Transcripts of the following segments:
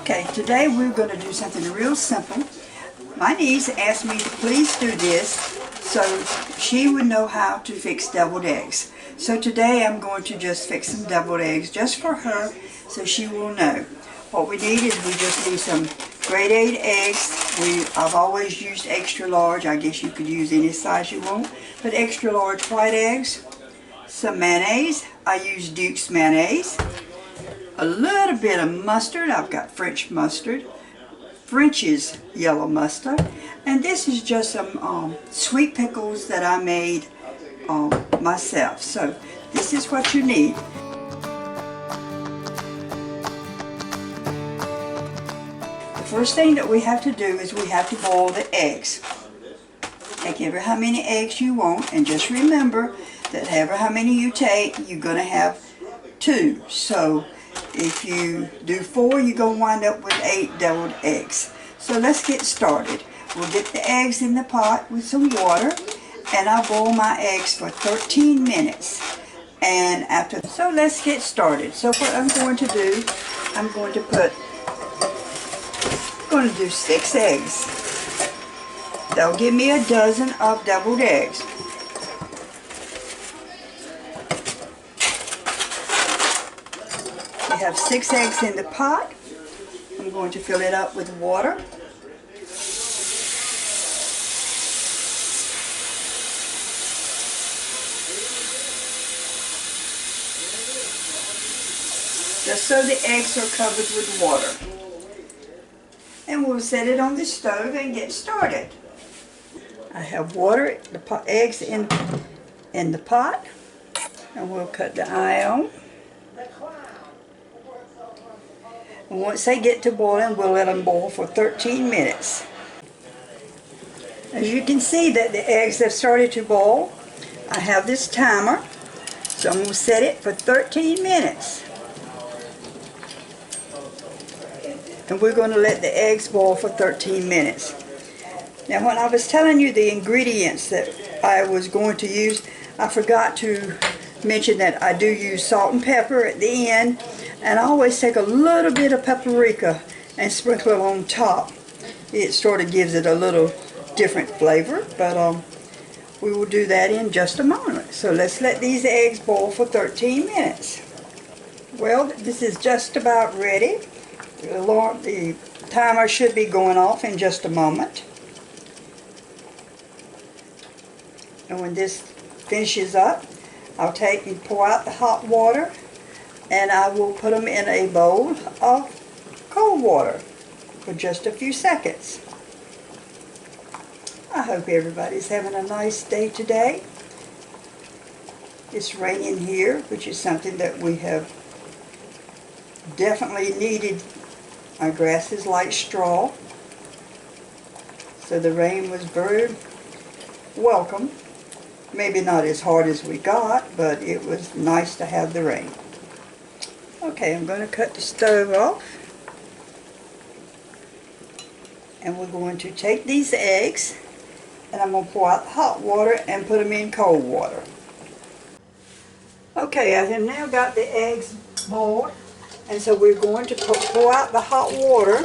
Okay, today we're going to do something real simple. My niece asked me to please do this so she would know how to fix deviled eggs. So today I'm going to just fix some deviled eggs just for her so she will know. What we need is we just need some grade 8 eggs. I've always used extra large. I guess you could use any size you want. But extra large white eggs, some mayonnaise. I use Duke's mayonnaise. A little bit of mustard. I've got French mustard. French's yellow mustard. And this is just some sweet pickles that I made myself. So this is what you need. The first thing that we have to do is we have to boil the eggs. Take ever how many eggs you want, and just remember that ever how many you take, you're going to have 2. So if you do 4, you're going to wind up with 8 deviled eggs. So let's get started. We'll get the eggs in the pot with some water, and I'll boil my eggs for 13 minutes. And so let's get started. So what I'm going to do, I'm going to do 6 eggs. That'll give me a dozen of deviled eggs. We have 6 eggs in the pot. I'm going to fill it up with water. Just so the eggs are covered with water. And we'll set it on the stove and get started. I have water, eggs in the pot, and we'll cut the eye on. And once they get to boiling, we'll let them boil for 13 minutes. As you can see that the eggs have started to boil, I have this timer, so I'm going to set it for 13 minutes. And we're going to let the eggs boil for 13 minutes. Now when I was telling you the ingredients that I was going to use, I forgot to mention that I do use salt and pepper at the end, and I always take a little bit of paprika and sprinkle it on top. It sort of gives it a little different flavor, but we will do that in just a moment. So let's let these eggs boil for 13 minutes. Well, this is just about ready. The timer should be going off in just a moment. And when this finishes up, I'll take and pour out the hot water, and I will put them in a bowl of cold water for just a few seconds. I hope everybody's having a nice day today. It's raining here, which is something that we have definitely needed. Our grass is like straw, so the rain was very welcome. Maybe not as hard as we got, but it was nice to have the rain. Okay, I'm going to cut the stove off, and we're going to take these eggs, and I'm going to pour out the hot water and put them in cold water. Okay, I have now got the eggs boiled. And so we're going to pour out the hot water.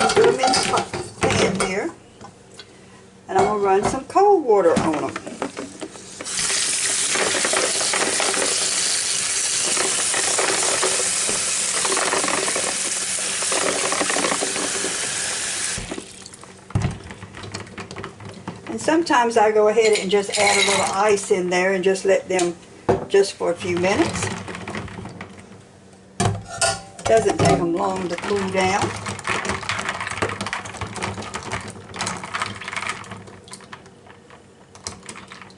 Put them in the pan here. And I'm going to run some cold water on them. And sometimes I go ahead and just add a little ice in there and just let them just for a few minutes. Doesn't take them long to cool down.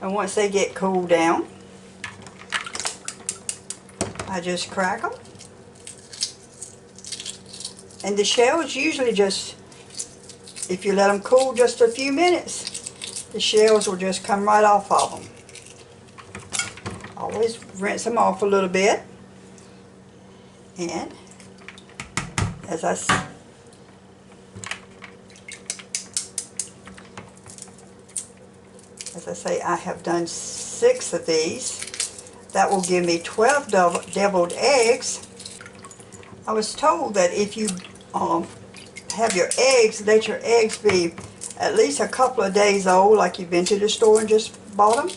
And once they get cooled down, I just crack them. And the shells usually just, if you let them cool just a few minutes, the shells will just come right off of them. Always rinse them off a little bit. And as I say, I have done 6 of these. That will give me 12 deviled eggs. I was told that if you have your eggs, let your eggs be at least a couple of days old, like you've been to the store and just bought them.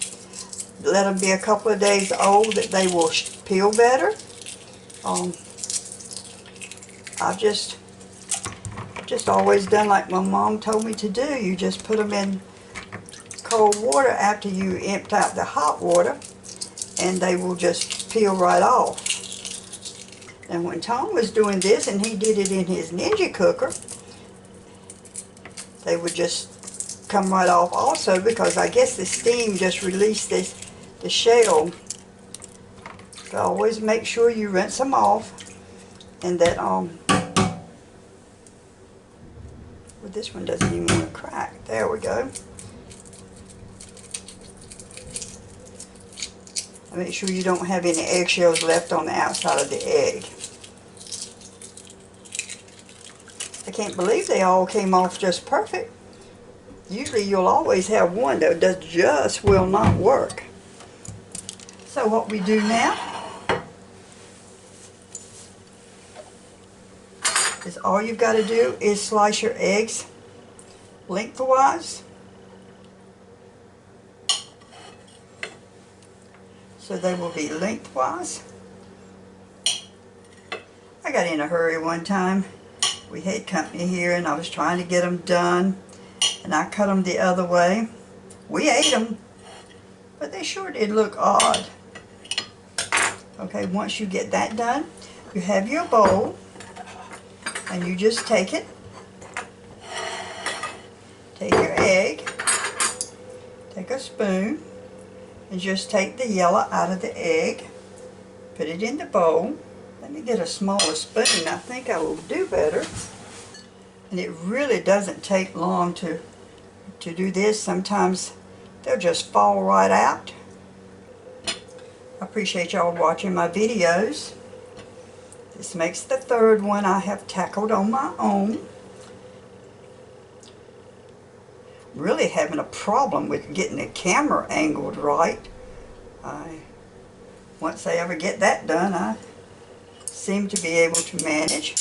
Let them be a couple of days old, that they will peel better. I've just always done like my mom told me to do. You just put them in cold water after you empty out the hot water, and they will just peel right off. And when Tom was doing this, and he did it in his Ninja cooker, they would just come right off also, because I guess the steam just released the shell. So always make sure you rinse them off, and that well, this one doesn't even want to crack. There we go. Make sure you don't have any eggshells left on the outside of the egg. I can't believe they all came off just perfect. Usually you'll always have one that just will not work. So what we do now is all you've got to do is slice your eggs lengthwise. So they will be lengthwise. I got in a hurry one time. We had company here and I was trying to get them done, and I cut them the other way. We ate them, but they sure did look odd. Okay, once you get that done, you have your bowl, and you just take it. Take your egg, take a spoon, and just take the yellow out of the egg. Put it in the bowl. Let me get a smaller spoon. I think I will do better. And it really doesn't take long to do this. Sometimes they'll just fall right out. I appreciate y'all watching my videos. This makes the third one I have tackled on my own. I'm really having a problem with getting the camera angled right. Once I ever get that done, I seem to be able to manage.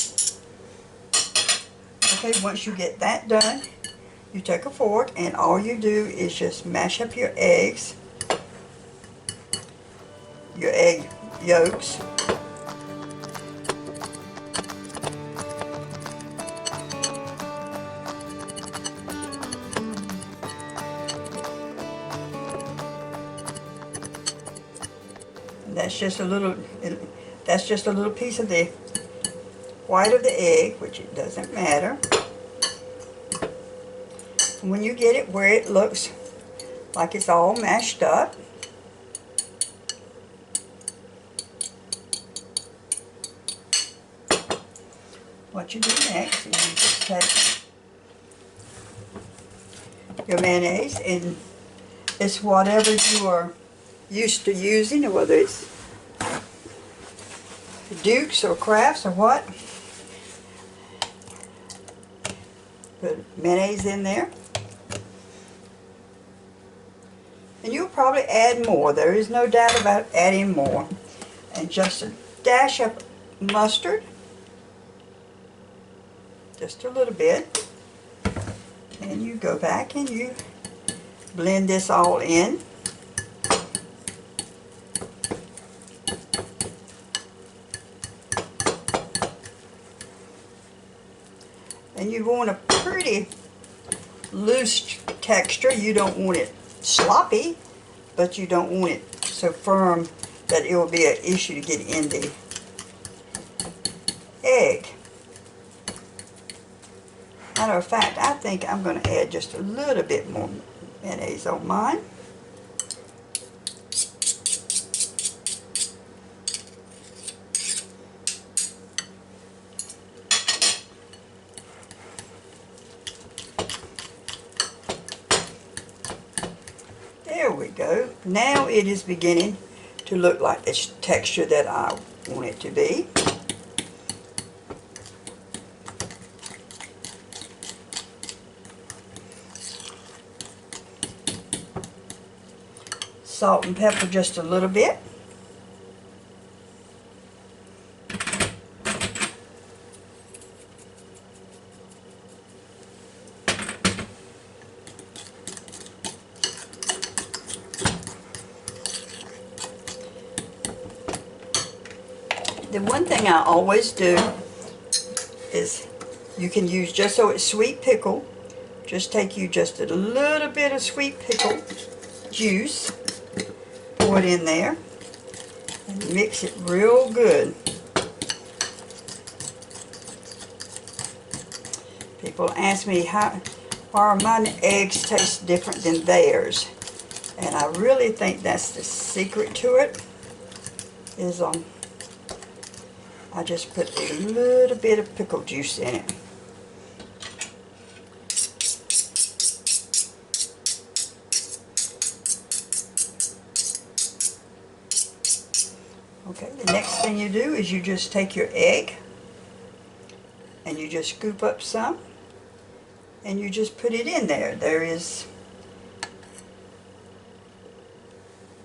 Okay, once you get that done, you take a fork and all you do is just mash up your eggs, your egg yolks. And that's just a little piece of the white of the egg, which it doesn't matter. And when you get it where it looks like it's all mashed up, what you do next is you just take your mayonnaise, and it's whatever you are used to using, whether it's Duke's or Kraft's or what. Put mayonnaise in there. And you'll probably add more. There is no doubt about adding more. And just a dash of mustard. Just a little bit. And you go back and you blend this all in. And you want a pretty loose texture. You don't want it sloppy, but you don't want it so firm that it will be an issue to get in the egg. Matter of fact, I think I'm going to add just a little bit more mayonnaise on mine. There we go. Now it is beginning to look like the texture that I want it to be. Salt and pepper just a little bit. The one thing I always do is, you can use, just so it's sweet pickle, just take you just a little bit of sweet pickle juice, pour it in there, and mix it real good. People ask me why my eggs taste different than theirs, and I really think that's the secret to it. Is I just put a little bit of pickle juice in it. Okay, the next thing you do is you just take your egg and you just scoop up some and you just put it in there.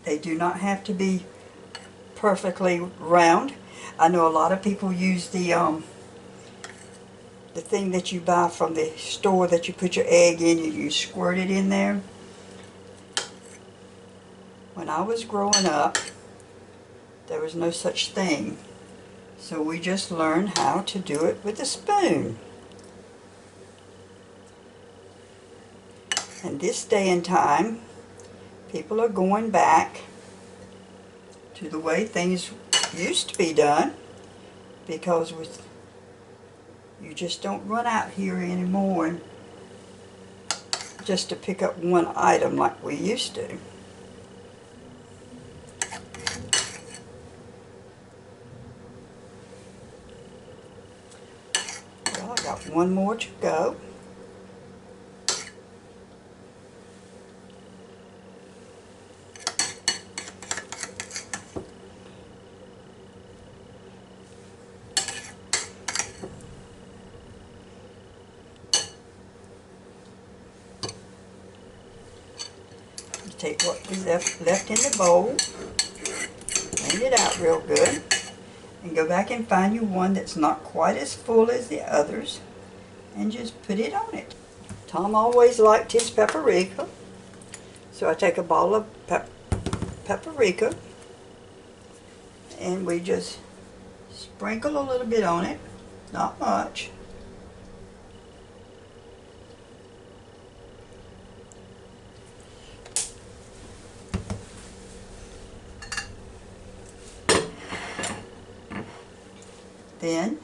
They do not have to be perfectly round. I know a lot of people use the thing that you buy from the store that you put your egg in and you squirt it in there. When I was growing up, there was no such thing. So we just learned how to do it with a spoon. And this day and time, people are going back to the way things used to be done, because you just don't run out here anymore just to pick up one item like we used to. Well, I got one more to go. Take what is left in the bowl, clean it out real good, and go back and find you one that's not quite as full as the others, and just put it on it. Tom always liked his paprika, so I take a ball of paprika, and we just sprinkle a little bit on it, not much. Then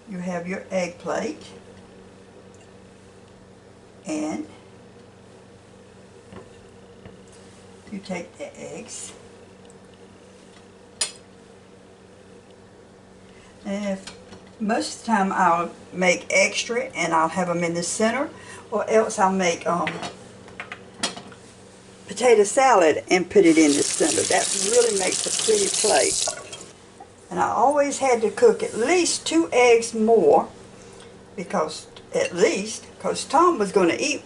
you have your egg plate, and you take the eggs, and most of the time I'll make extra and I'll have them in the center, or else I'll make potato salad and put it in the center. That really makes a pretty plate. And I always had to cook at least 2 eggs more, because Tom was going to eat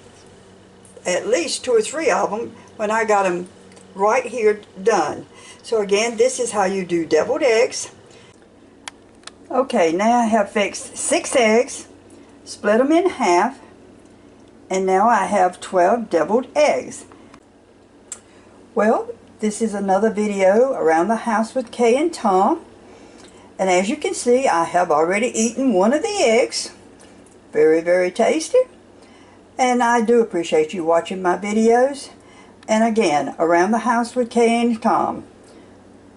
at least 2 or 3 of them when I got them right here done. So again, this is how you do deviled eggs. Okay, now I have fixed 6 eggs, split them in half, and now I have 12 deviled eggs. Well, this is another video around the house with Kay and Tom. And as you can see, I have already eaten one of the eggs. Very, very tasty. And I do appreciate you watching my videos. And again, around the house with Kay and Tom.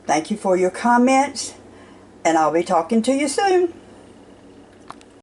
Thank you for your comments. And I'll be talking to you soon.